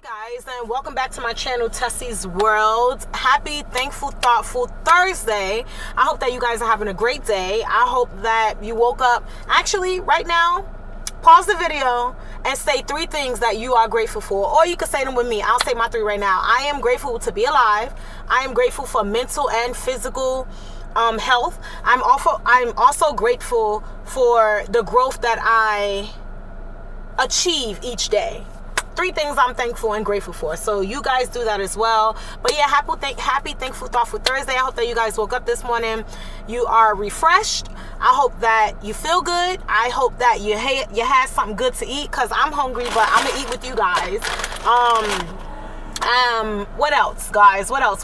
Hi guys, and welcome back to my channel, Tessie's World. Happy, thankful, thoughtful Thursday. I hope that you guys are having a great day. I hope that you woke up. Actually, right now, pause the video and say 3 things that you are grateful for, or you can say them with me. I'll say my 3 right now. I am grateful to be alive. I am grateful for mental and physical health. I'm also grateful for the growth that I achieve each day. 3 things I'm thankful and grateful for. So you guys do that as well. But yeah, happy, thankful, thoughtful Thursday. I hope that you guys woke up this morning. You are refreshed. I hope that you feel good. I hope that you had something good to eat, because I'm hungry, but I'm gonna eat with you guys. What else, guys? What else?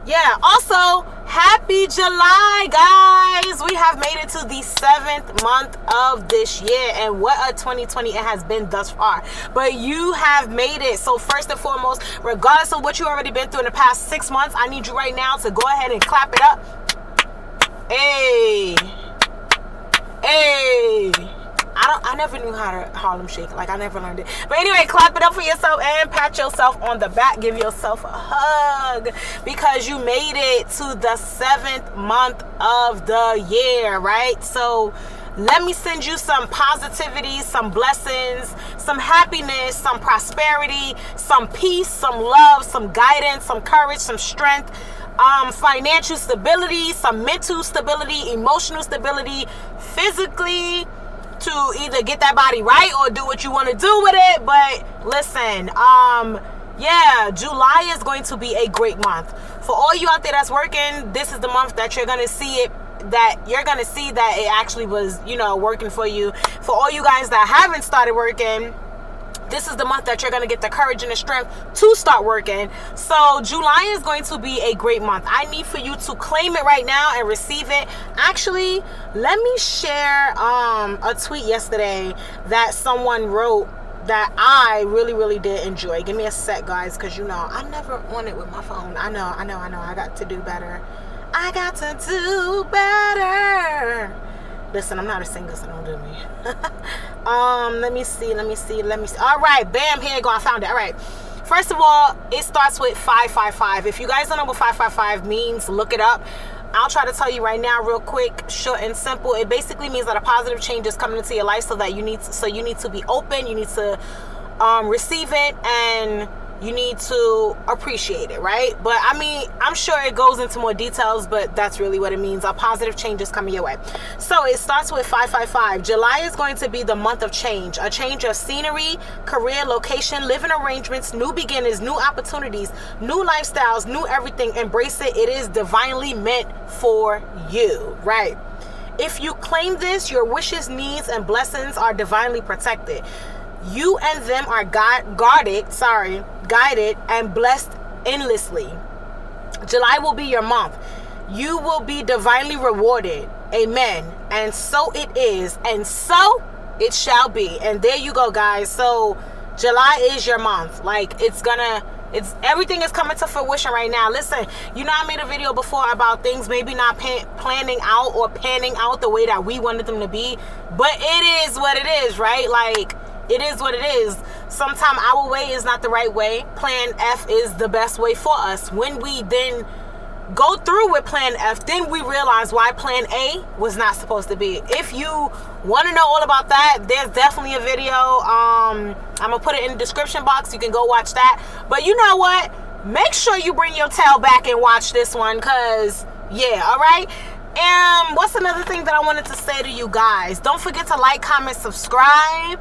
Yeah, also, happy July, guys. We have made it to the 7th month of this year, and what a 2020 it has been thus far. But you have made it. So first and foremost, regardless of what you already been through in the past 6 months, I need you right now to go ahead and clap it up. Hey. I never knew how to Harlem shake. Like, I never learned it. But anyway, clap it up for yourself and pat yourself on the back. Give yourself a hug, because you made it to the 7th month of the year, right? So let me send you some positivity, some blessings, some happiness, some prosperity, some peace, some love, some guidance, some courage, some strength, financial stability, some mental stability, emotional stability, physically, to either get that body right or do what you want to do with it. But listen, yeah, July is going to be a great month. For all you out there that's working, this is the month that you're going to see it, that you're going to see that it actually was, working for you. For all you guys that haven't started working, this is the month that you're going to get the courage and the strength to start working. So July is going to be a great month. I need for you to claim it right now and receive it. Actually, let me share a tweet yesterday that someone wrote that I really did enjoy. Give me a sec, guys, because I'm never on it with my phone. I know. I got to do better. Listen, I'm not a singer, so don't do me. Let me see. All right, bam, here you go. I found it. All right. First of all, it starts with 555. If you guys don't know what 555 means, look it up. I'll try to tell you right now real quick, short and simple. It basically means that a positive change is coming into your life, so you need to be open, you need to receive it, and you need to appreciate it, right? But I mean, I'm sure it goes into more details, but that's really what it means. A positive change is coming your way. So it starts with 555. July is going to be the month of change. A change of scenery, career, location, living arrangements, new beginnings, new opportunities, new lifestyles, new everything. Embrace it. It is divinely meant for you, right? If you claim this, your wishes, needs, and blessings are divinely protected. You and them are guided and blessed endlessly. July will be your month. You will be divinely rewarded. Amen. And so it is, and so it shall be. And there you go, guys. So July is your month. Like, everything is coming to fruition right now. Listen, I made a video before about things maybe not planning out or panning out the way that we wanted them to be, but it is what it is, right? Like, it is what it is. Sometimes our way is not the right way. Plan F is the best way for us. When we then go through with plan F, then we realize why plan A was not supposed to be. If you want to know all about that, there's definitely a video. I'm going to put it in the description box. You can go watch that. But you know what? Make sure you bring your tail back and watch this one, because, yeah, all right? And what's another thing that I wanted to say to you guys? Don't forget to like, comment, subscribe.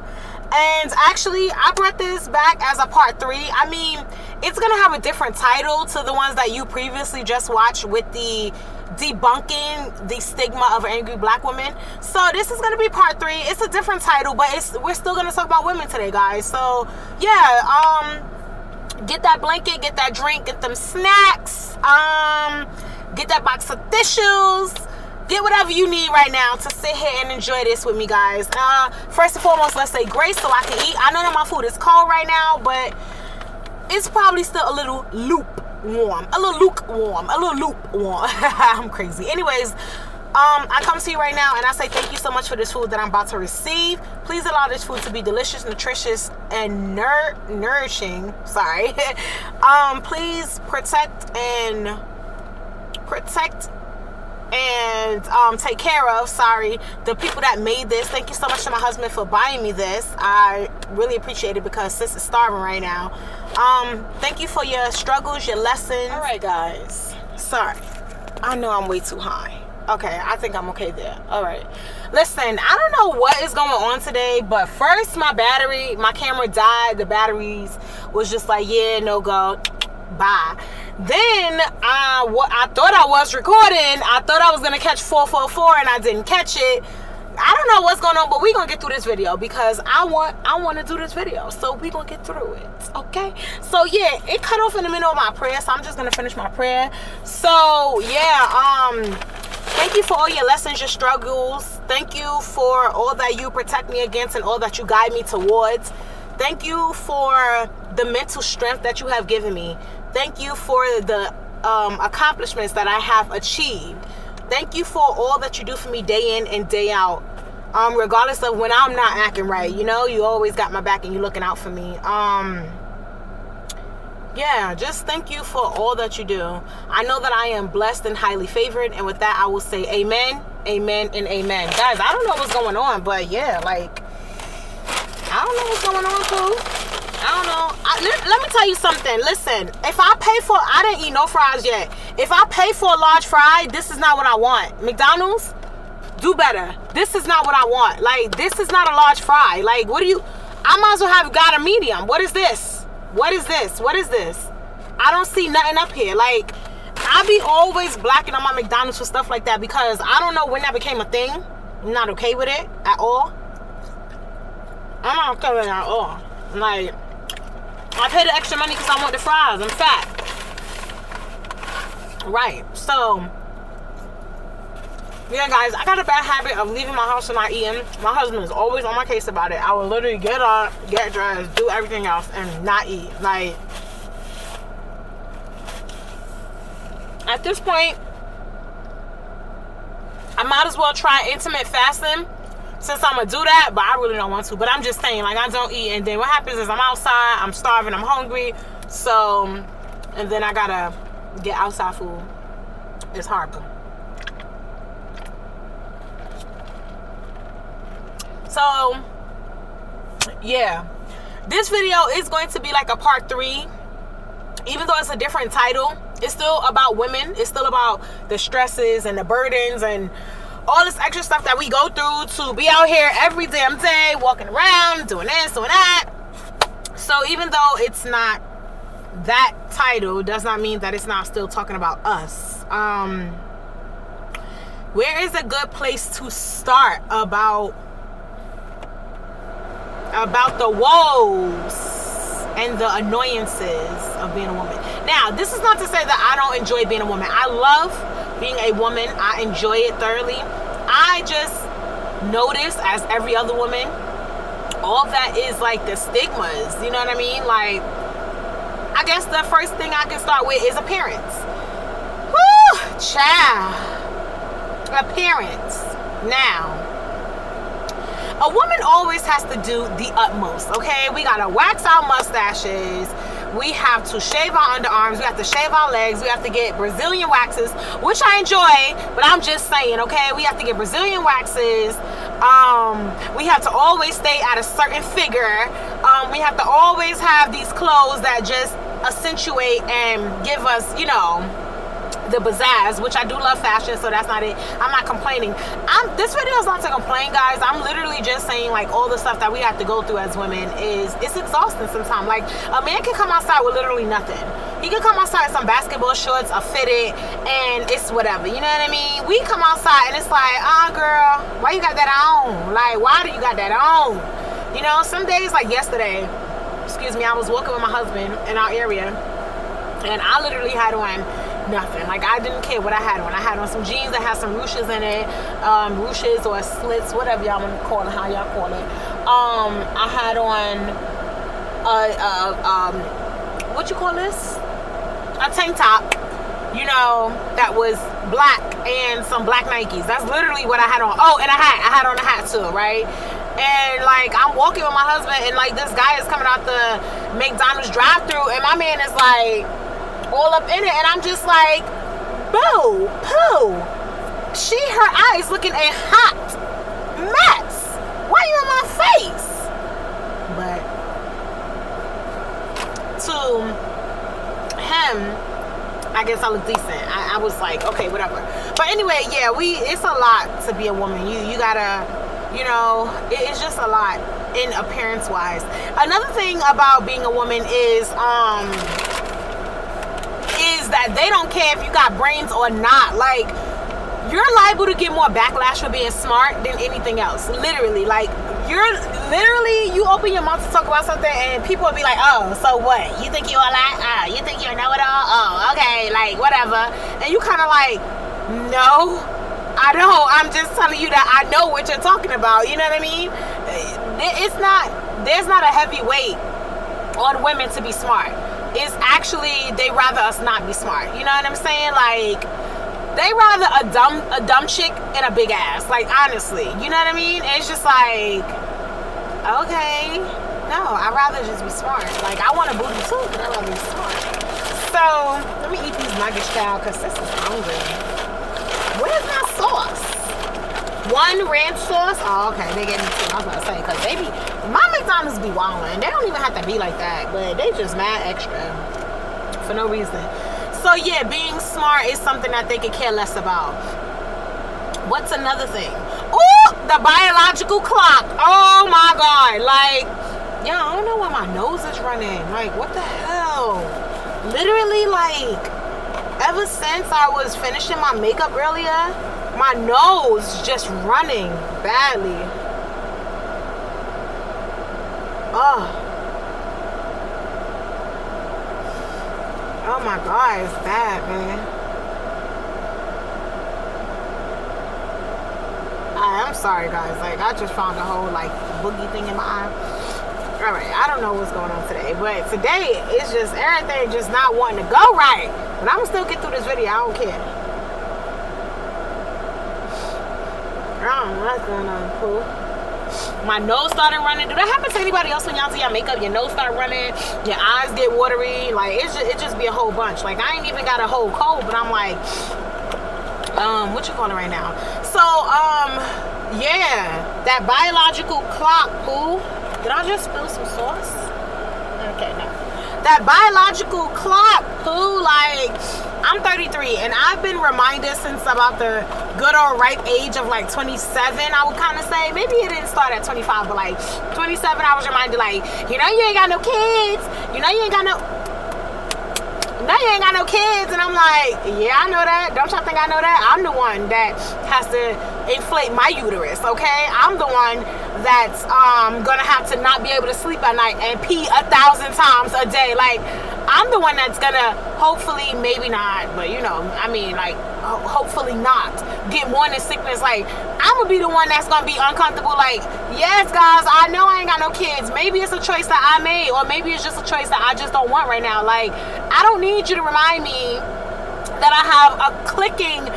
And actually, I brought this back as a part 3. I mean, it's going to have a different title to the ones that you previously just watched, with the debunking the stigma of angry black women. So this is going to be part 3. It's a different title, but we're still going to talk about women today, guys. So yeah, get that blanket, get that drink, get them snacks, get that box of tissues. Get whatever you need right now to sit here and enjoy this with me, guys. First and foremost, let's say grace so I can eat. I know that my food is cold right now, but it's probably still a little lukewarm. I'm crazy. Anyways, I come to you right now and I say thank you so much for this food that I'm about to receive. Please allow this food to be delicious, nutritious, and nourishing. Sorry. Please protect and take care of, the people that made this. Thank you so much to my husband for buying me this. I really appreciate it because sis is starving right now. Thank you for your struggles, your lessons. All right, guys. Sorry. I know I'm way too high. Okay, I think I'm okay there. All right. Listen, I don't know what is going on today, but first my camera died. The batteries was just like, yeah, no go. Bye. Then I thought I was recording. I thought I was going to catch 444 and I didn't catch it. I don't know what's going on, but we're going to get through this video because I want to do this video. So we're going to get through it. Okay? So yeah, it cut off in the middle of my prayer, so I'm just going to finish my prayer. So yeah, thank you for all your lessons, your struggles. Thank you for all that you protect me against and all that you guide me towards. Thank you for the mental strength that you have given me. Thank you for the accomplishments that I have achieved. Thank you for all that you do for me day in and day out. Regardless of when I'm not acting right. You know, you always got my back and you're looking out for me. Yeah, just thank you for all that you do. I know that I am blessed and highly favored. And with that, I will say amen, amen, and amen. Guys, I don't know what's going on, but yeah, like, I don't know what's going on, too. I don't know. Let me tell you something. Listen, if I pay for, I didn't eat no fries yet. If I pay for a large fry, this is not what I want. McDonald's, do better. This is not what I want. Like, this is not a large fry. Like, what do you, I might as well have got a medium. What is this? What is this? What is this? I don't see nothing up here. Like, I be always blacking on my McDonald's for stuff like that because I don't know when that became a thing. I'm not okay with it at all. I'm not okay with it at all. Like, I pay the extra money because I want the fries. I'm fat. Right. So, yeah, guys, I got a bad habit of leaving my house and not eating. My husband is always on my case about it. I will literally get up, get dressed, do everything else, and not eat. Like, at this point, I might as well try intermittent fasting since I'm going to do that, but I really don't want to. But I'm just saying, like, I don't eat, and then what happens is I'm outside, I'm starving, I'm hungry, so, and then I got to get outside food. It's horrible. So, yeah. This video is going to be like a part 3. Even though it's a different title, it's still about women. It's still about the stresses and the burdens and all this extra stuff that we go through to be out here every damn day, walking around, doing this, doing that. So even though it's not that title, does not mean that it's not still talking about us. Where is a good place to start about the woes and the annoyances of being a woman? Now, this is not to say that I don't enjoy being a woman. I love being a woman. I enjoy it thoroughly. I just notice, as every other woman, all that is like the stigmas. You know what I mean? Like, I guess the first thing I can start with is appearance. Woo! Child. Appearance. Now, a woman always has to do the utmost, okay? We gotta wax our mustaches. We have to shave our underarms. We have to shave our legs. We have to get Brazilian waxes, which I enjoy, but I'm just saying, okay? We have to get Brazilian waxes. We have to always stay at a certain figure. We have to always have these clothes that just accentuate and give us, you know, the pizzazz, which I do love fashion, so that's not it. I'm not complaining. This video is not to complain, guys. I'm literally just saying, like, all the stuff that we have to go through as women it's exhausting sometimes. Like, a man can come outside with literally nothing. He can come outside with some basketball shorts, a fitted, and it's whatever. You know what I mean? We come outside and it's like, girl, why you got that on? Like, why do you got that on? You know, some days, like yesterday, excuse me, I was walking with my husband in our area, and I literally had on nothing. Like, I didn't care what I had on. I had on some jeans that had some ruches in it, ruches or slits, whatever y'all want to call it, how y'all call it. I had on what you call this? A tank top you know, that was black and some black Nikes. That's literally what I had on. Oh, and a hat. I had on a hat too, right? And like I'm walking with my husband, and like this guy is coming out the McDonald's drive-through, and my man is like all up in it, and I'm just like, boo, poo. Her eyes looking a hot mess. Why you in my face? But to him, I guess I look decent. I was like, okay, whatever. But anyway, yeah, it's a lot to be a woman. You gotta, you know, it's just a lot in appearance wise. Another thing about being a woman is that they don't care if you got brains or not. Like, you're liable to get more backlash for being smart than anything else. Literally, like, you open your mouth to talk about something and people will be like, oh, so what? You think you all that? You think you know it all? Oh, okay, like, whatever. And you kind of like, no, I don't. I'm just telling you that I know what you're talking about. You know what I mean? There's not a heavy weight on women to be smart. It's actually, they rather us not be smart. You know what I'm saying? Like, they rather a dumb chick and a big ass. Like, honestly, you know what I mean? It's just like, okay, no, I'd rather just be smart. Like, I want a booty too, but I'd rather be smart. So let me eat these nuggets, child, because this is hungry. Where's my sauce? One ranch sauce. Oh, okay, they gave me two. I was about to say, because they be, my McDonald's be wildin'. They don't even have to be like that, but they just mad extra for no reason. So yeah, being smart is something that they could care less about. What's another thing? Oh, the biological clock. Oh my God. Like, yeah, I don't know why my nose is running. Like, what the hell? Literally, like, ever since I was finishing my makeup earlier, my nose is just running badly. Oh my God, it's bad, man. I'm sorry, guys. Like, I just found a whole, like, boogie thing in my eye. Alright, I don't know what's going on today. But today, it's just everything just not wanting to go right. But I'm going to still get through this video. I don't care. I don't know what's going on, cool. My nose started running. Do that happen to anybody else when y'all do your makeup? Your nose start running, your eyes get watery. Like, it just be a whole bunch. Like, I ain't even got a whole cold, but I'm like, what you calling it right now? So, yeah, that biological clock, ooh, did I just spill some sauce? Okay, no. That biological clock, ooh, like, I'm 33, and I've been reminded since about the good old ripe age of like 27, I would kind of say. Maybe it didn't start at 25, but like 27, I was reminded, like, you know, you ain't got no kids. You know, you ain't got no kids. And I'm like, yeah, I know that. Don't y'all think I know that? I'm the one that has to inflate my uterus, okay? I'm the one that's gonna have to not be able to sleep at night and pee 1,000 times a day. Like, I'm the one that's gonna hopefully, maybe not, but you know, I mean, like, hopefully not get morning sickness. Like, I'm gonna be the one that's gonna be uncomfortable. Like, yes, guys, I know I ain't got no kids. Maybe it's a choice that I made, or maybe it's just a choice that I just don't want right now. Like, I don't need you to remind me that I have a clicking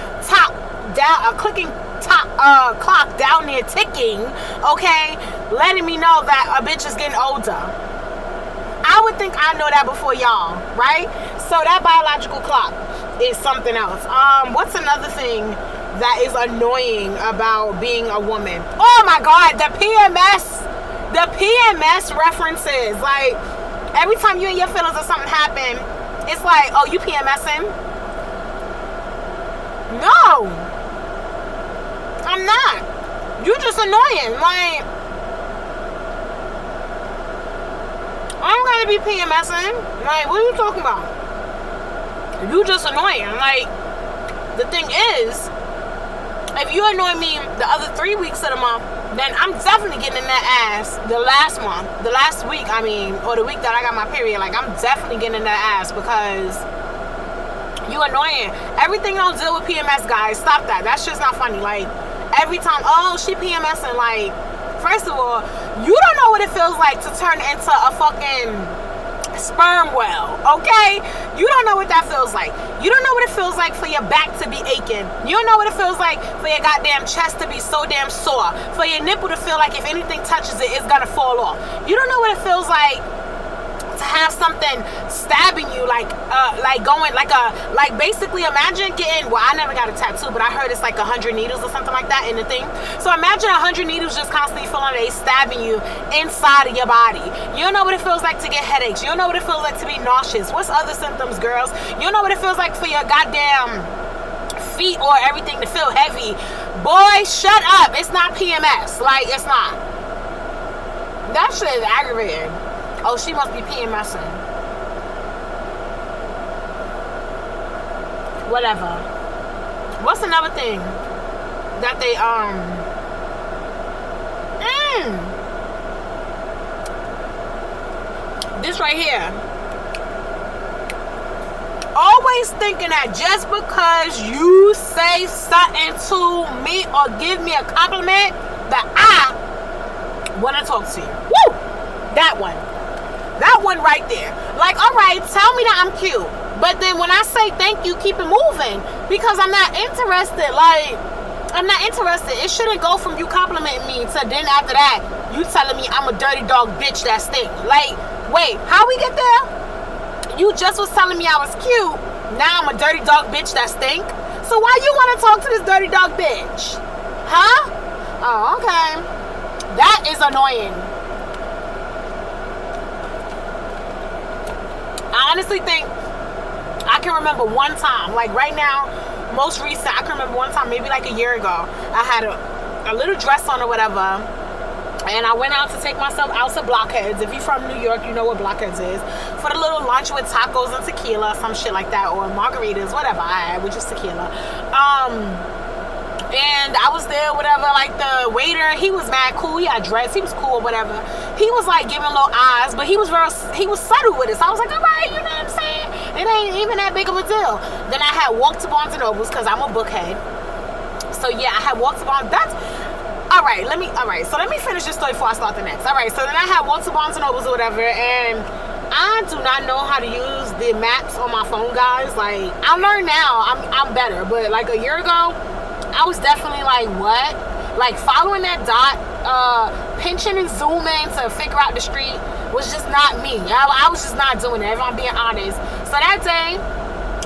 clock down there ticking, okay, letting me know that a bitch is getting older. I would think I know that before y'all, right? So that biological clock is something else. What's another thing that is annoying about being a woman? Oh my God, the PMS references. Like, every time you and your feelings or something happen, it's like, oh, you PMSing? No, I'm not. You just annoying. Like, I'm gonna be PMSing. Like, what are you talking about? You just annoying. Like, the thing is, if you annoy me the other 3 weeks of the month, then I'm definitely getting in that ass the last week, or the week that I got my period. Like, I'm definitely getting in that ass because you annoying. Everything don't deal with PMS, guys. Stop that. That's just not funny. Like, every time, oh, she PMSing. Like, first of all, you don't know what it feels like to turn into a fucking sperm well, okay? You don't know what that feels like. You don't know what it feels like for your back to be aching. You don't know what it feels like for your goddamn chest to be so damn sore, for your nipple to feel like if anything touches it, it's gonna fall off. You don't know what it feels like to have something stabbing you, like going like basically imagine getting, well, I never got a tattoo, but I heard it's like 100 needles or something like that in the thing. So imagine 100 needles just constantly feeling like they stabbing you inside of your body. You don't know what it feels like to get headaches. You don't know what it feels like to be nauseous. What's other symptoms, girls? You don't know what it feels like for your goddamn feet or everything to feel heavy. Boy, shut up. It's not PMS. Like, it's not. That shit is aggravating. Oh, she must be PMSing. Whatever. What's another thing that they this right here. Always thinking that just because you say something to me or give me a compliment that I want to talk to you. Woo! That one. That one right there. Like, all right, tell me that I'm cute. But then when I say thank you, keep it moving. Because I'm not interested. Like, I'm not interested. It shouldn't go from you complimenting me to then after that, you telling me I'm a dirty dog bitch that stink. Like, wait, how we get there? You just was telling me I was cute. Now I'm a dirty dog bitch that stink. So why you want to talk to this dirty dog bitch? Huh? Oh, okay. That is annoying. I honestly think I can remember one time, like right now, most recent, I can remember one time, maybe like a year ago, I had a little dress on or whatever, and I went out to take myself out to Blockheads. If you're from New York, you know what Blockheads is. For the little lunch with tacos and tequila, some shit like that, or margaritas, whatever I had, with just tequila. And I was there, whatever, like the waiter, he was mad cool, he had dress, he was cool or whatever. He was like giving little eyes, but he was subtle with it. So I was like, all right, you know what I'm saying? It ain't even that big of a deal. Then I had walked to Barnes & Nobles, because I'm a bookhead. So yeah, I had walked to Barnes, so let me finish this story before I start the next. All right, so then I had walked to Barnes & Nobles or whatever, and I do not know how to use the maps on my phone, guys. Like, I learned now, I'm better, but like a year ago, I was definitely like, what? Like, following that dot, pinching and zooming to figure out the street was just not me. I was just not doing it, if I'm being honest. So that day,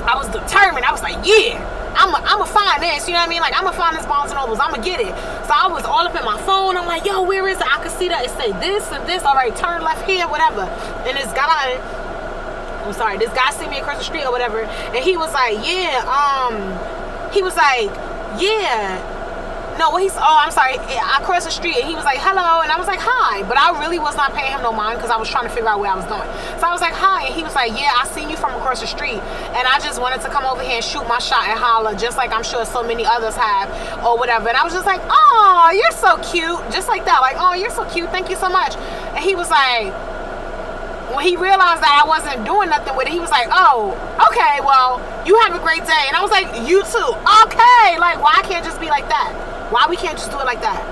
I was determined. I was like, yeah, I'm a find this, you know what I mean? Like, I'm gonna find this Barnes & Nobles, I'm gonna get it. So I was all up in my phone. I'm like, yo, where is it? I could see that it say this and this. All right, turn left here, whatever. And this guy see me across the street or whatever, and he was like, I crossed the street, and he was like, hello, and I was like, hi, but I really was not paying him no mind, because I was trying to figure out where I was going. So I was like, hi, and he was like, yeah, I seen you from across the street, and I just wanted to come over here and shoot my shot and holler, just like I'm sure so many others have, or whatever. And I was just like, oh, you're so cute, just like that, like, oh, you're so cute, thank you so much. And he was like, when he realized that I wasn't doing nothing with it, he was like, oh, okay, well, you have a great day. And I was like, you too. Okay, like, why can't it just be like that? Why we can't just do it like that?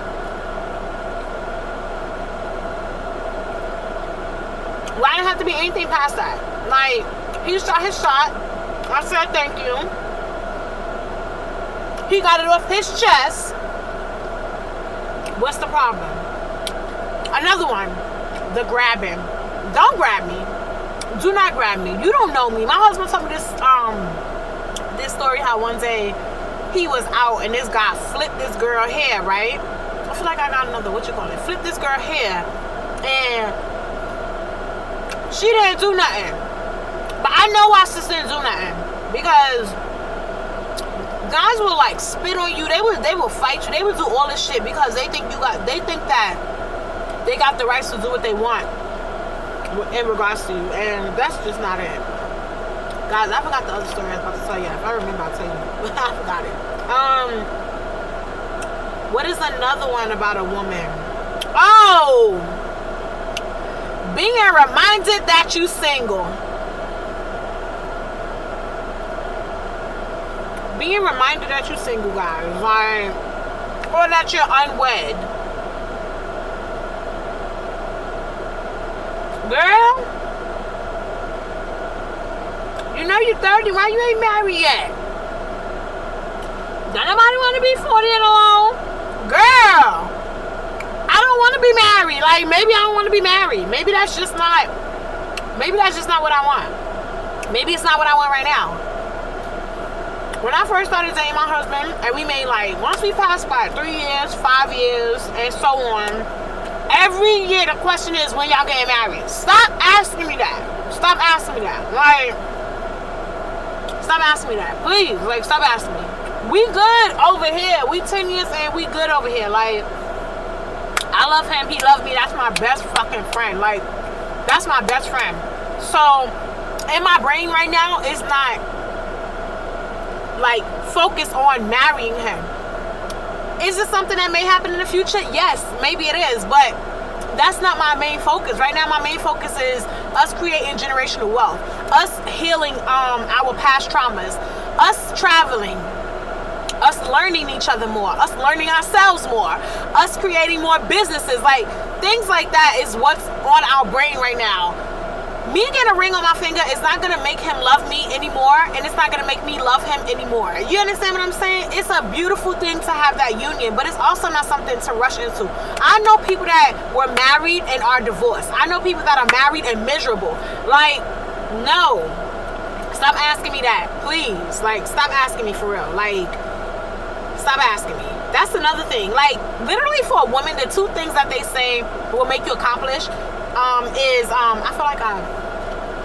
Why didn't have to be anything past that? Like, he shot his shot. I said thank you. He got it off his chest. What's the problem? Another one, the grabbing. Don't grab me. Do not grab me. You don't know me. My husband told me this story, how one day he was out and this guy flipped this girl hair, right? I feel like I got another, flipped this girl hair, and she didn't do nothing. But I know why sis didn't do nothing, because guys will like spit on you, they will fight you, they will do all this shit because they think that they got the rights to do what they want in regards to you, and that's just not it. Guys, I forgot the other story I was about to tell you. If I remember, I'll tell you. I forgot it. What is another one about a woman? Oh! Being reminded that you single. Being reminded that you're single, guys. Like, or that you're unwed. Girl, know you're 30. Why you ain't married yet? Don't nobody want to be 40 and alone? Girl, I don't want to be married. Like, maybe I don't want to be married. Maybe that's just not what I want. Maybe it's not what I want right now. When I first started dating my husband, and we made like, once we passed by 3 years, 5 years, and so on, every year the question is, when y'all getting married? Stop asking me that. Stop asking me that. Like, stop asking me that. Please, like, stop asking me. We good over here. We 10 years and we good over here. Like, I love him. He loves me. That's my best fucking friend. Like, that's my best friend. So, in my brain right now, it's not, like, focused on marrying him. Is it something that may happen in the future? Yes, maybe it is. But that's not my main focus. Right now, my main focus is us creating generational wealth. Us healing our past traumas. Us traveling. Us learning each other more, us learning ourselves more, us creating more businesses, like things like that is what's on our brain right now. Me getting a ring on my finger is not gonna make him love me anymore, and it's not gonna make me love him anymore. You understand what I'm saying? It's a beautiful thing to have that union, but it's also not something to rush into. I know people that were married and are divorced. I know people that are married and miserable. Like, no, stop asking me that, please. Like, stop asking me for real. Like, stop asking me. That's another thing. Like, literally for a woman, the 2 things that they say will make you accomplish is, I feel like I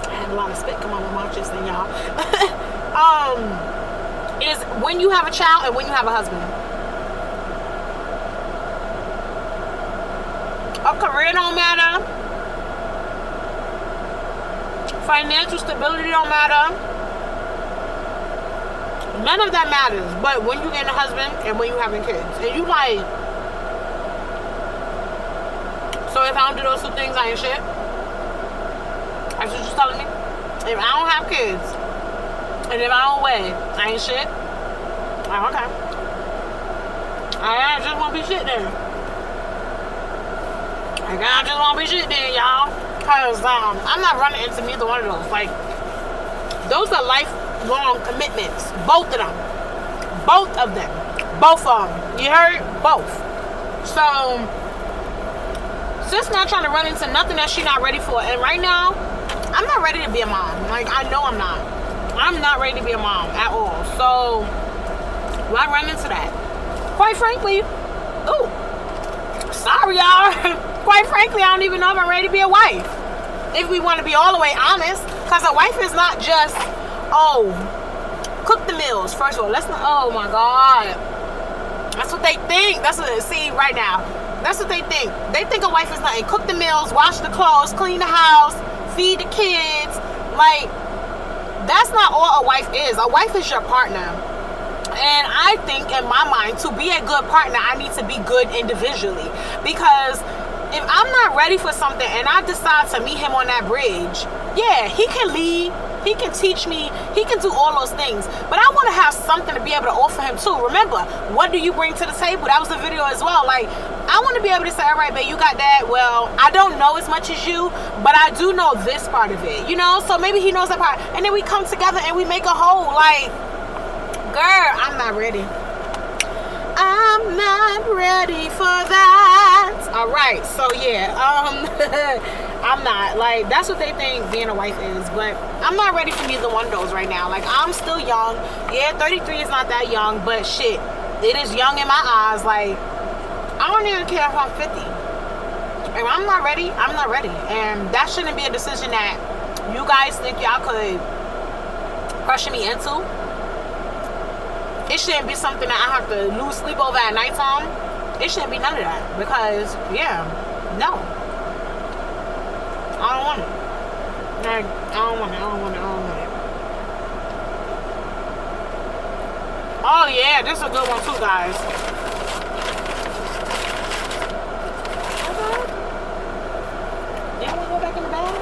had a lot of spit come on my chest and y'all. Is when you have a child and when you have a husband. A career don't matter. Financial stability don't matter. None of that matters, but when you get a husband and when you having kids. And you like, so if I don't do those 2 things, I ain't shit? That's what you're telling me? If I don't have kids, and if I don't weigh, I ain't shit? Oh, okay. I just won't be shit then. I just won't be shit then, y'all. Because I'm not running into neither one of those. Like, those are lifelong commitments. Both of them. Both of them. You heard? Both. So, sis not trying to run into nothing that she not ready for. And right now, I'm not ready to be a mom. Like, I know I'm not. I'm not ready to be a mom at all. So, why run into that? Quite frankly, ooh, sorry y'all. Quite frankly, I don't even know if I'm ready to be a wife. If we want to be all the way honest. Because a wife is not just, oh, cook the meals. First of all, let's not, oh my God. That's what they think. That's what they see right now. That's what they think. They think a wife is nothing. Cook the meals, wash the clothes, clean the house, feed the kids. Like, that's not all a wife is. A wife is your partner. And I think in my mind, to be a good partner, I need to be good individually. Because if I'm not ready for something and I decide to meet him on that bridge, yeah, he can lead, he can teach me, he can do all those things. But I want to have something to be able to offer him too. Remember, what do you bring to the table? That was the video as well. Like, I want to be able to say, all right, babe, you got that. Well, I don't know as much as you, but I do know this part of it, you know? So maybe he knows that part. And then we come together and we make a whole. Like, girl, I'm not ready. I'm not ready for that. All right, so yeah, I'm not. Like, that's what they think being a wife is, but I'm not ready for neither one of those right now. Like, I'm still young. Yeah, 33 is not that young, but shit, it is young in my eyes. Like, I don't even care if I'm 50. If I'm not ready, I'm not ready. And that shouldn't be a decision that you guys think y'all could pressure me into. It shouldn't be something that I have to lose sleep over at nighttime. It shouldn't be none of that. Because, yeah, no. I don't want it. Like, I don't want it. Oh, yeah, this is a good one too, guys. Okay. You want to go back in the bag?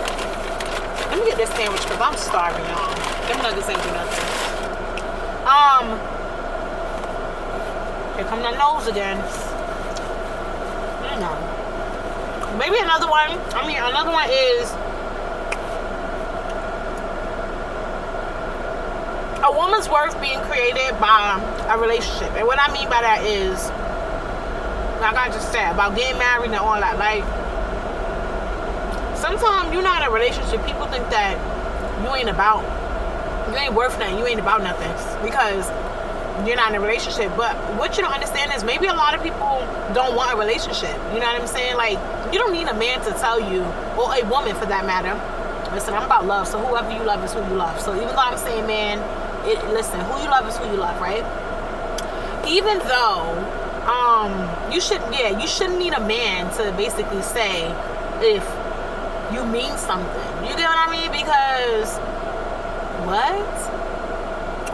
Let me get this sandwich because I'm starving, y'all. Them nuggets ain't do nothing. Here come the nose again. No. Maybe another one. Another one is woman's worth being created by a relationship. And what I mean by that is, like I just said, about getting married and all that. Like, sometimes you're not in a relationship, people think that you ain't worth nothing, you ain't about nothing because you're not in a relationship. But what you don't understand is maybe a lot of people don't want a relationship. You know what I'm saying? Like, you don't need a man to tell you, or a woman for that matter, listen, I'm about love, so whoever you love is who you love. So even though I'm saying man, listen, who you love is who you love, right? Even though you shouldn't need a man to basically say if you mean something. You get what I mean? Because what?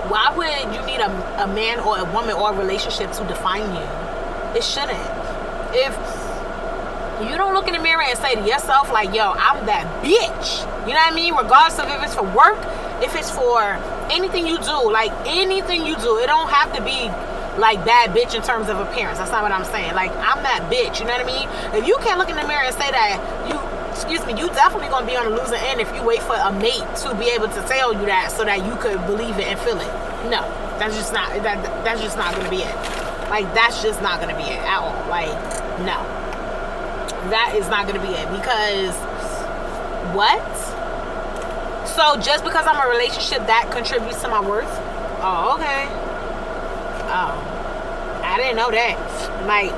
Why would you need a man or a woman or a relationship to define you? It shouldn't. If you don't look in the mirror and say to yourself, like, yo, I'm that bitch. You know what I mean? Regardless of if it's for work, if it's for anything you do, like anything you do, it don't have to be like bad bitch in terms of appearance. That's not what I'm saying. Like, I'm that bitch. You know what I mean? If you can't look in the mirror and say that, you definitely gonna be on the losing end if you wait for a mate to be able to tell you that so that you could believe it and feel it. No, that's just not gonna be it. Like, that's just not gonna be it at all. Like, no, that is not gonna be it. Because what? So just because I'm in a relationship, that contributes to my worth? Oh, okay. Oh, I didn't know that. Like,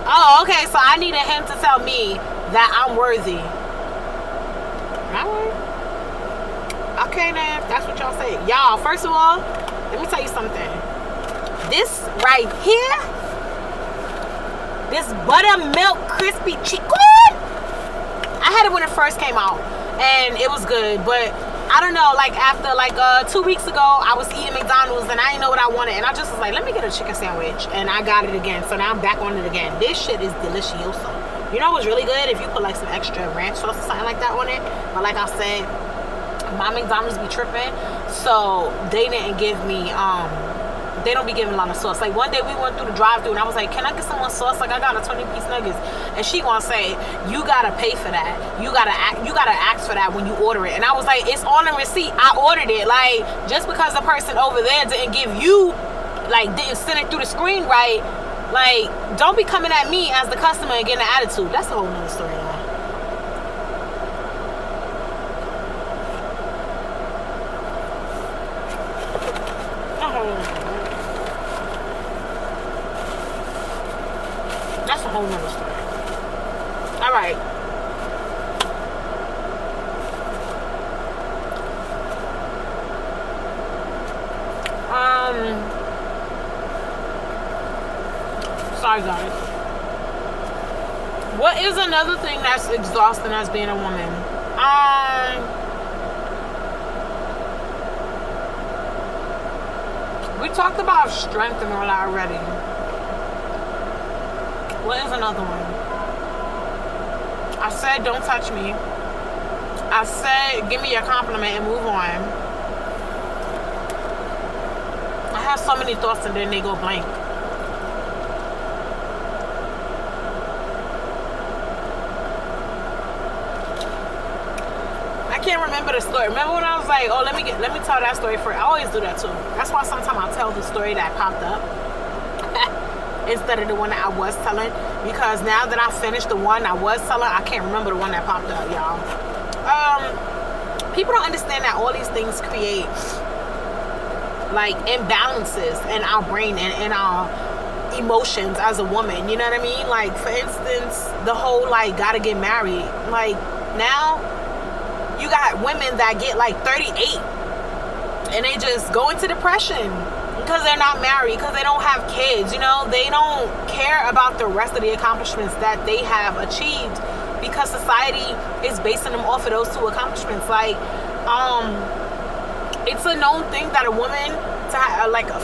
oh, okay, so I needed him to tell me that I'm worthy. Alright. Okay, then, if that's what y'all say. Y'all, first of all, let me tell you something. This right here, this buttermilk crispy chicken, I had it when it first came out, and it was good, but I don't know, like after 2 weeks ago, I was eating McDonald's and I didn't know what I wanted, and I just was like, let me get a chicken sandwich, and I got it again. So now I'm back on it again. This shit is delicioso. You know what's really good? If you put like some extra ranch sauce or something like that on it. But like I said, my McDonald's be tripping, so they didn't give me they don't be giving a lot of sauce. Like, one day we went through the drive-thru and I was like, can I get some more sauce? Like, I got a 20-piece nuggets. And she gonna say, you gotta pay for that. You gotta ask for that when you order it. And I was like, it's on the receipt. I ordered it. Like, just because the person over there didn't give you, like, didn't send it through the screen right, like, don't be coming at me as the customer and getting an attitude. That's a whole nother story, man. That's a whole nother story. Alright. Sorry, guys. What is another thing that's exhausting as being a woman? We talked about strength and all that already. What is another one? I said, don't touch me. I said, give me a compliment and move on. I have so many thoughts and then they go blank. I can't remember the story. Remember when I was like, oh, let me tell that story first. I always do that too. That's why sometimes I tell the story that popped up instead of the one that I was telling, because now that I finished the one I was telling, I can't remember the one that popped up, y'all. People don't understand that all these things create like imbalances in our brain and in our emotions as a woman. You know what I mean? Like, for instance, the whole like gotta get married. Like, now you got women that get like 38 and they just go into depression because they're not married, because they don't have kids. You know, they don't care about the rest of the accomplishments that they have achieved because society is basing them off of those two accomplishments. Like, it's a known thing that a woman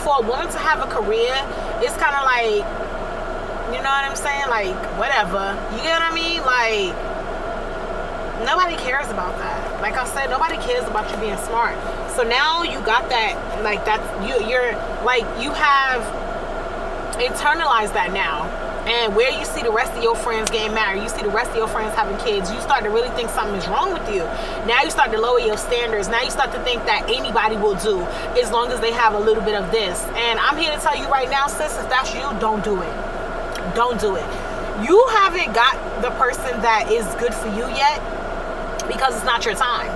for a woman to have a career, it's kind of like, you know what I'm saying? Like, whatever. You get what I mean? Like, nobody cares about that. Like I said, nobody cares about you being smart. So now you got that, like, that's you're like, you have internalized that now, and where you see the rest of your friends getting married, you see the rest of your friends having kids, you start to really think something is wrong with you. Now you start to lower your standards. Now you start to think that anybody will do as long as they have a little bit of this. And I'm here to tell you right now, sis, if that's you, don't do it. Don't do it. You haven't got the person that is good for you yet because it's not your time.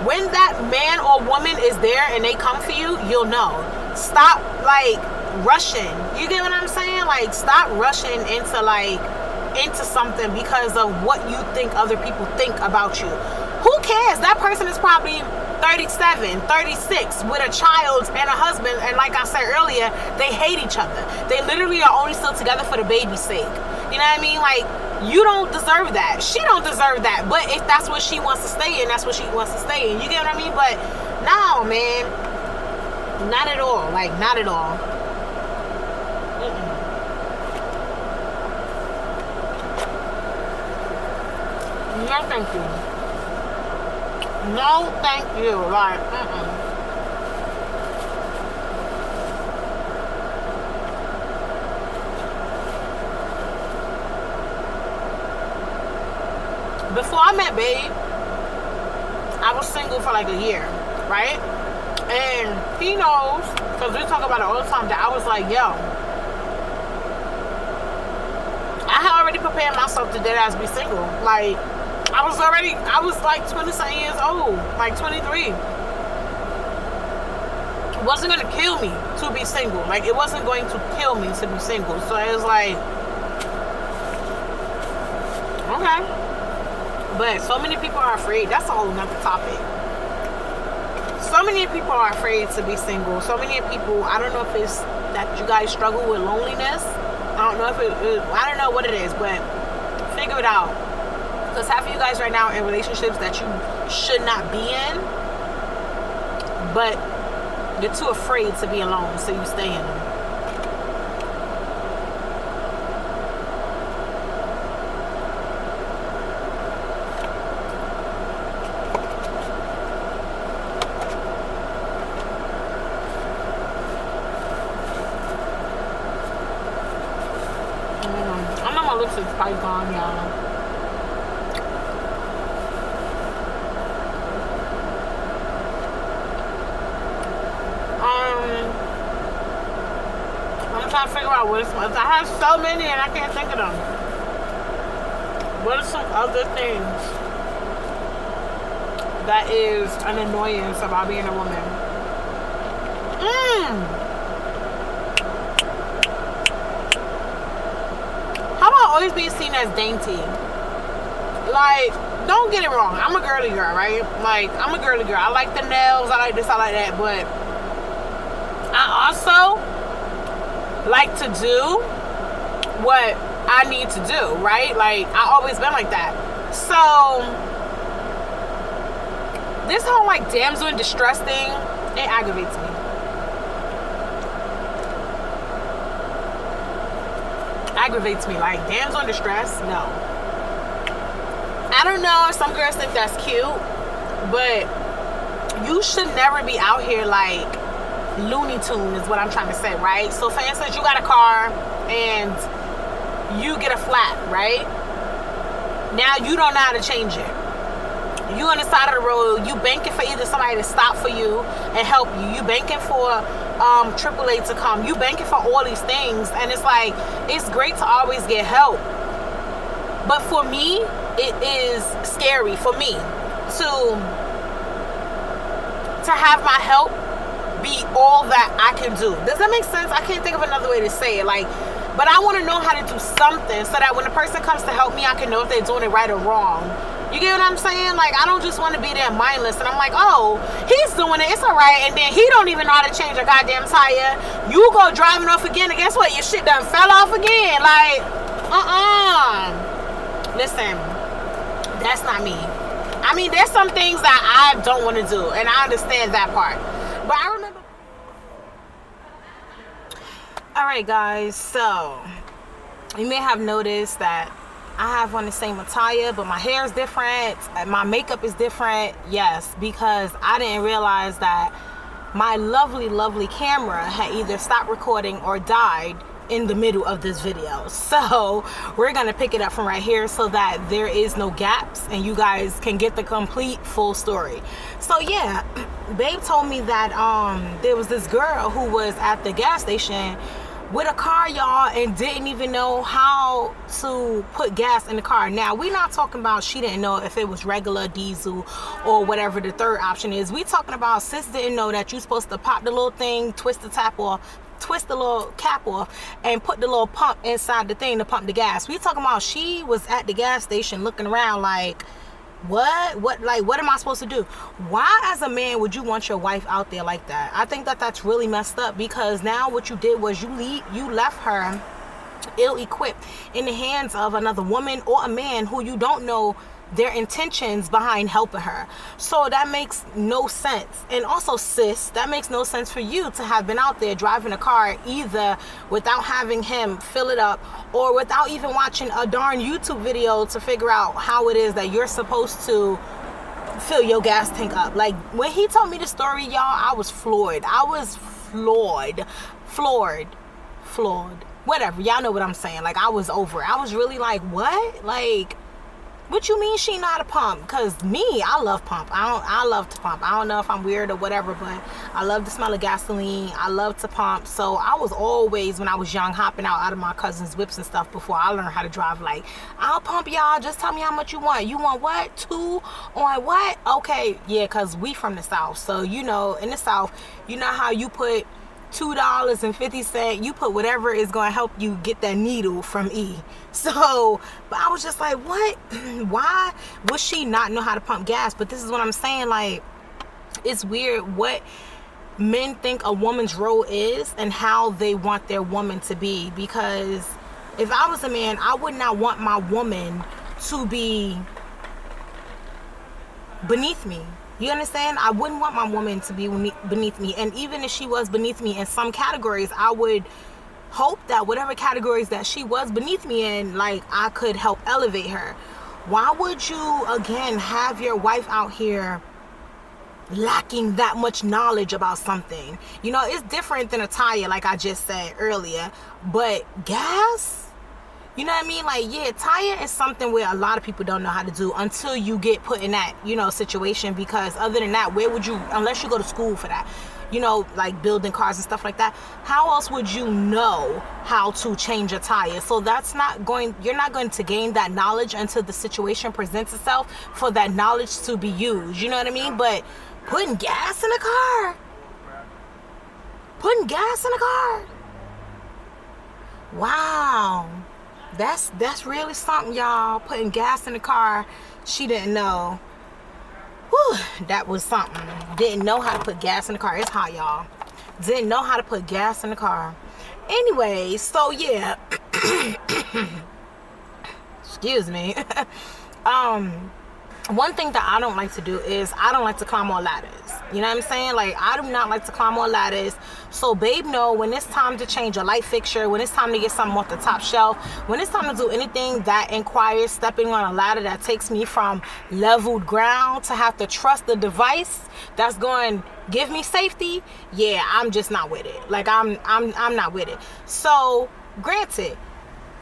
When that man or woman is there and they come for you, you'll know. Stop like rushing. You get what I'm saying? Like, stop rushing into something because of what you think other people think about you. Who cares? That person is probably 37, 36 with a child and a husband, and like I said earlier, they hate each other. They literally are only still together for the baby's sake. You know what I mean? Like, you don't deserve that. She don't deserve that. But if that's what she wants to stay in, that's what she wants to stay in. You get what I mean? But no, man, not at all. Like, not at all. No, thank you. No, thank you. Like, Before I met Babe, I was single for like a year, right? And he knows, because we talk about it all the time, that I was like, yo, I had already prepared myself to dead ass be single. Like, I was like 20-something years old, like 23. It wasn't going to kill me to be single. Like, it wasn't going to kill me to be single. So it was like, okay. But so many people are afraid. That's a whole nother topic. So many people are afraid to be single. So many people, I don't know if it's that you guys struggle with loneliness. I don't know if I don't know what it is, but figure it out. Because half of you guys right now are in relationships that you should not be in, but you're too afraid to be alone, so you stay in them. I know my lips is probably gone, y'all. I'm trying to figure out what some. I have so many and I can't think of them. What are some other things that is an annoyance about being a woman? How about always being seen as dainty? Like, don't get it wrong. I'm a girly girl, right? Like, I'm a girly girl. I like the nails. I like this. I like that. But I also like to do what I need to do, right? Like, I always been like that. So this whole like damsel in distress thing, it aggravates me. Aggravates me. Like, damsel in distress, no. I don't know if some girls think that's cute, but you should never be out here like Looney Tune is what I'm trying to say, right? So for instance, you got a car and you get a flat, right? Now you don't know how to change it. You on the side of the road, you banking for either somebody to stop for you and help you. You banking for AAA to come. You banking for all these things, and it's like, it's great to always get help. But for me, it is scary for me to have my help be all that I can do. Does that make sense? I can't think of another way to say it. Like, but I want to know how to do something so that when the person comes to help me, I can know if they're doing it right or wrong. You get what I'm saying? Like, I don't just want to be there mindless and I'm like, oh, he's doing it, it's all right, and then he don't even know how to change a goddamn tire. You go driving off again, and guess what? Your shit done fell off again. Like, listen, that's not me. I mean, there's some things that I don't want to do, and I understand that part. But I remember. Alright, guys, so you may have noticed that I have on the same attire, but my hair is different, my makeup is different. Yes, because I didn't realize that my lovely, lovely camera had either stopped recording or died in the middle of this video. So we're gonna pick it up from right here so that there is no gaps and you guys can get the complete full story. So yeah, babe told me that there was this girl who was at the gas station with a car, y'all, and didn't even know how to put gas in the car. Now, we're not talking about she didn't know if it was regular, diesel, or whatever the third option is. We talking about sis didn't know that you're supposed to pop the little thing, twist the tap off, twist the little cap off, and put the little pump inside the thing to pump the gas. We talking about she was at the gas station looking around like, what am I supposed to do? Why as a man would you want your wife out there like that? I think that that's really messed up, because now what you did was you left her ill-equipped in the hands of another woman or a man who you don't know their intentions behind helping her. So that makes no sense. And also, sis, that makes no sense for you to have been out there driving a car either without having him fill it up or without even watching a darn YouTube video to figure out how it is that you're supposed to fill your gas tank up. Like, when he told me the story, y'all, I was floored. Whatever, y'all know what I'm saying. Like, I was over it. I was really like, what? Like, what you mean she not a pump? Because me, I love pump. I love to pump. I don't know if I'm weird or whatever, but I love the smell of gasoline. I love to pump. So I was always, when I was young, hopping out of my cousin's whips and stuff before I learned how to drive. Like, I'll pump y'all. Just tell me how much you want. You want what? 2 on what? Okay, yeah, because we from the South. So, you know, in the South, you know how you put $2.50, you put whatever is going to help you get that needle from E. So, but I was just like, what? Why would she not know how to pump gas? But this is what I'm saying, like, it's weird what men think a woman's role is and how they want their woman to be. Because if I was a man, I would not want my woman to be beneath me. You understand? I wouldn't want my woman to be beneath me. And even if she was beneath me in some categories, I would hope that whatever categories that she was beneath me in, like, I could help elevate her. Why would you, again, have your wife out here lacking that much knowledge about something? You know, it's different than a tire, like I just said earlier. But gas? You know what I mean? Like, yeah, tire is something where a lot of people don't know how to do until you get put in that, you know, situation. Because other than that, where would you, unless you go to school for that, you know, like building cars and stuff like that, how else would you know how to change a tire? So that's not going, you're not going to gain that knowledge until the situation presents itself for that knowledge to be used. You know what I mean? But putting gas in a car, wow. That's really something, y'all. Putting gas in the car, she didn't know. Whew, that was something. Didn't know how to put gas in the car. It's hot, y'all. Didn't know how to put gas in the car. Anyway, so yeah. Excuse me. One thing that I don't like to do is I don't like to climb on ladders. You know what I'm saying? Like, I do not like to climb on ladders. So babe know when it's time to change a light fixture, when it's time to get something off the top shelf, when it's time to do anything that inquires stepping on a ladder that takes me from leveled ground to have to trust the device that's going to give me safety, yeah, I'm just not with it. Like, I'm not with it. So granted,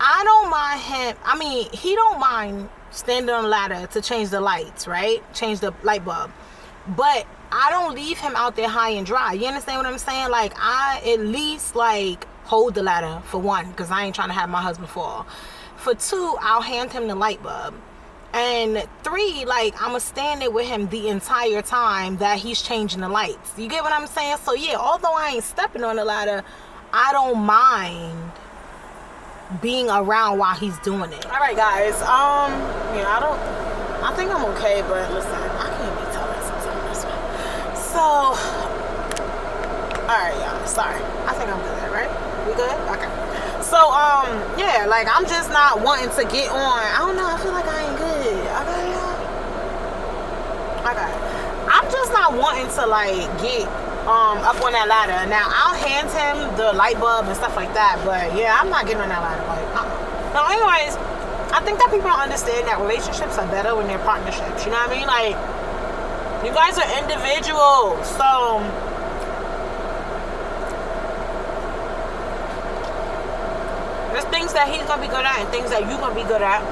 I don't mind him. I mean, he don't mind standing on a ladder to change the lights, right? Change the light bulb. But I don't leave him out there high and dry. You understand what I'm saying? Like, I at least, like, hold the ladder, for one, because I ain't trying to have my husband fall. For two, I'll hand him the light bulb. And three, like, I'm going to stand there with him the entire time that he's changing the lights. You get what I'm saying? So, yeah, although I ain't stepping on the ladder, I don't mind being around while he's doing it. All right, guys. I think I'm okay, but listen, I can't be telling sometimes. So, all right, y'all. Sorry. I think I'm good, right? We good? Okay. So, yeah, like, I'm just not wanting to get on. I don't know. I feel like I ain't good. Okay, y'all. Okay. I'm just not wanting to, like, get up on that ladder. Now, I'll hand him the light bulb and stuff like that, but yeah, I'm not getting on that ladder. Like, So anyways, I think that people don't understand that relationships are better when they're partnerships. You know what I mean? Like, you guys are individuals. So There's things that he's gonna be good at and things that you're gonna be good at,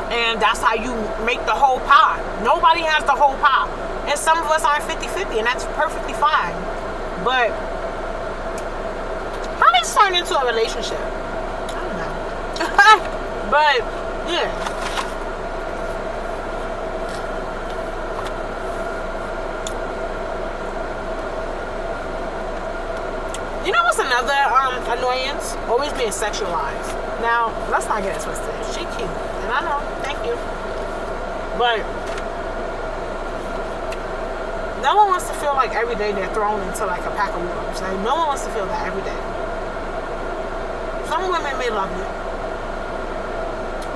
and that's how you make the whole pie. Nobody has the whole pie, and some of us aren't 50-50, and that's perfectly fine. But how did this turn into a relationship? I don't know. But yeah. You know what's another annoyance? Always being sexualized. Now, let's not get it twisted. She cute. And I know. Thank you. But no one wants to feel like every day they're thrown into like a pack of wolves. Like, no one wants to feel that every day. Some women may love you.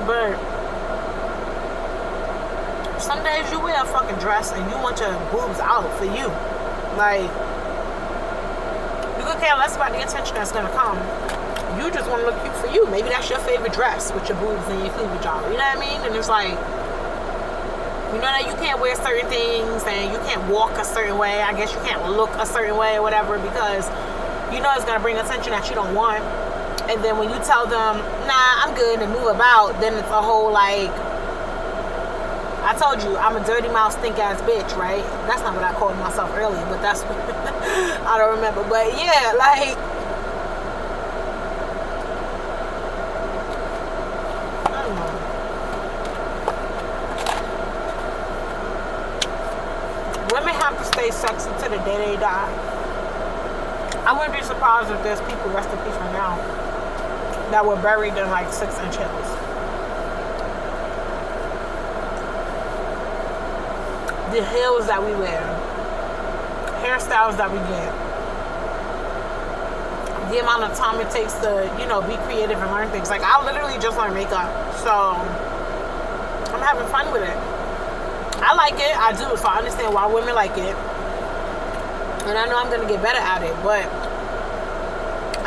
But some days you wear a fucking dress and you want your boobs out for you. Like, you could care less about the attention that's gonna come. You just want to look cute for you. Maybe that's your favorite dress with your boobs and your cleavage out. You know what I mean? And it's like, you know that you can't wear certain things and you can't walk a certain way. I guess you can't look a certain way or whatever because you know it's gonna bring attention that you don't want. And then when you tell them, nah, I'm good, and move about, then it's a whole like, I told you, I'm a dirty mouth, stink ass bitch, right? That's not what I called myself earlier, but that's what I don't remember. But yeah, like, I don't know. Women have to stay sexy to the day they die. I wouldn't be surprised if there's people, rest in peace right now, that were buried in like 6-inch heels. The heels that we wear, hairstyles that we get, the amount of time it takes to, you know, be creative and learn things. Like, I literally just learned makeup, so I'm having fun with it. I like it, I do, so I understand why women like it, and I know I'm gonna get better at it, but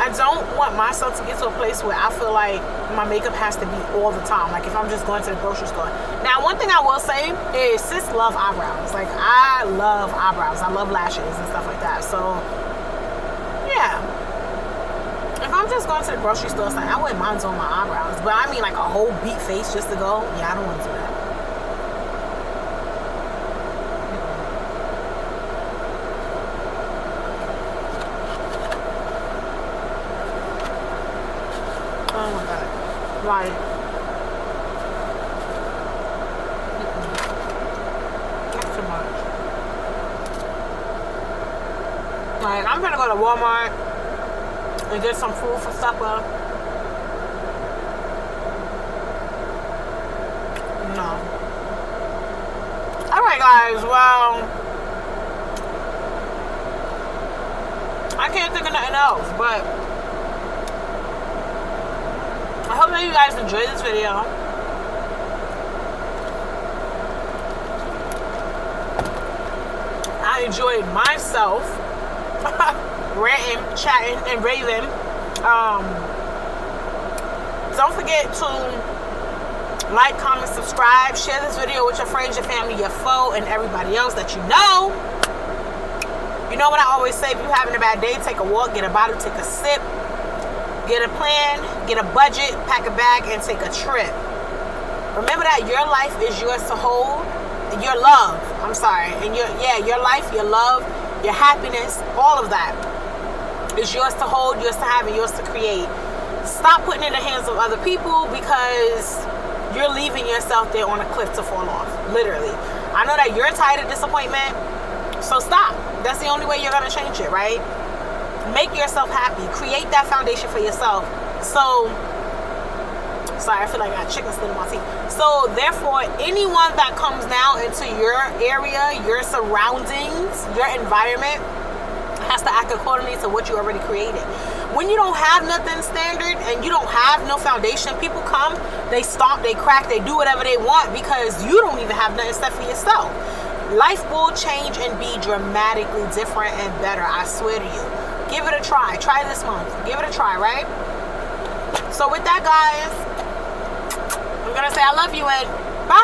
I don't want myself to get to a place where I feel like my makeup has to be all the time. Like if I'm just going to the grocery store. Now, one thing I will say is sis love eyebrows. Like I love eyebrows. I love lashes and stuff like that. So yeah. If I'm just going to the grocery store or something, I wouldn't mind doing my eyebrows. But I mean like a whole beat face just to go. Yeah, I don't want to do that. Oh my god. Like, that's too much. Like, I'm gonna go to Walmart and get some food for supper. No. Alright guys, well, I can't think of nothing else, but I hope that you guys enjoyed this video. I enjoyed myself ranting, chatting, and raving. Don't forget to like, comment, subscribe, share this video with your friends, your family, your foe, and everybody else that you know. You know what I always say, if you're having a bad day, take a walk, get a bottle, take a sip. Get a plan, get a budget, pack a bag, and take a trip. Remember that your life is yours to hold. Your love, I'm sorry. And your life, your love, your happiness, all of that is yours to hold, yours to have, and yours to create. Stop putting it in the hands of other people because you're leaving yourself there on a cliff to fall off. Literally. I know that you're tired of disappointment, so stop. That's the only way you're going to change it, right? Make yourself happy. Create that foundation for yourself. So, sorry, I feel like I got chicken still in my teeth. So, therefore, anyone that comes now into your area, your surroundings, your environment, has to act accordingly to what you already created. When you don't have nothing standard and you don't have no foundation, people come, they stomp, they crack, they do whatever they want because you don't even have nothing set for yourself. Life will change and be dramatically different and better, I swear to you. Give it a try. Try this month. Give it a try, right? So with that, guys, I'm going to say I love you and